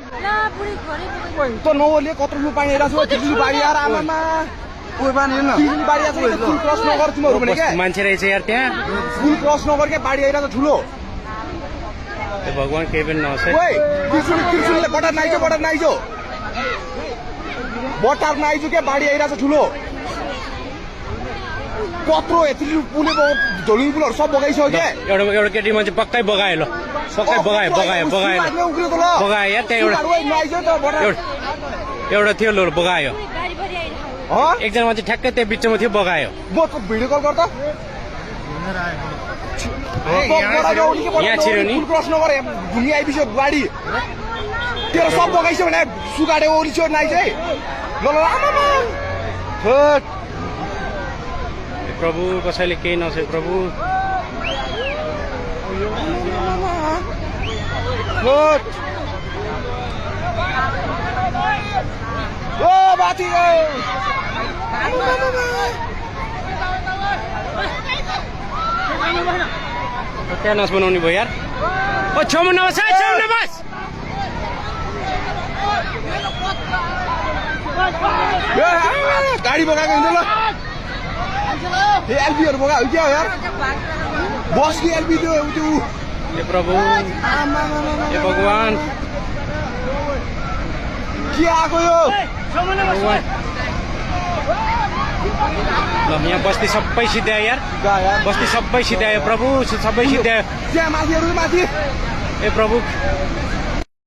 तो नौले कत्रो पानी हेरेको छु ठिकली बारी यार आमामा कोही पानी हेर्न ठिकली बारी आछ फुल क्रस नगर तिमीहरु भने के मान्छे रहेछ यार त्यहाँ फुल क्रस नगर के बाडी आइरा त ठुलो ए भगवान केही पनि नहोस् है ओइ त्रिशुलले बटार नाइजो के बाडी आइरा छ ठुलो कत्रो यति पुले धोलिङ पुलहरु सब बगाइसक्यो के एउटा केटी मान्छे पक्कै बगायो ल पक्कै बगायो बगायो यार त्यहाँ एउटा थियो ल बगायो एकजना मान्छे ठ्याक्कै त्यहाँ बिचमा थियो बगायो भिडियो कल गर्दा यहाँ छिर्यो नि क्रस नगर भूमि आइपिसक्यो गाडी तेरो सब बगाइसक्यो भने सुगाडे ओलिसक्यो नाइज है ल प्रभु कसैले केही नसके प्रभु ओ बाती त्यहाँ नस बनाउने भयो यार ओ छेउमा नबस गाडी बगाएको हुन्छ ल एलपीहरु बगायो क्या हो यार बस की एलपी त्यो हे प्रभु हे भगवान के आएको यो ल यहाँ बस्ती सबै सिध्यायो यार बस्ती सबै सिध्यायो प्रभु सबै सिध्यायो त्यहाँ माथिहरु माथि ए प्रभु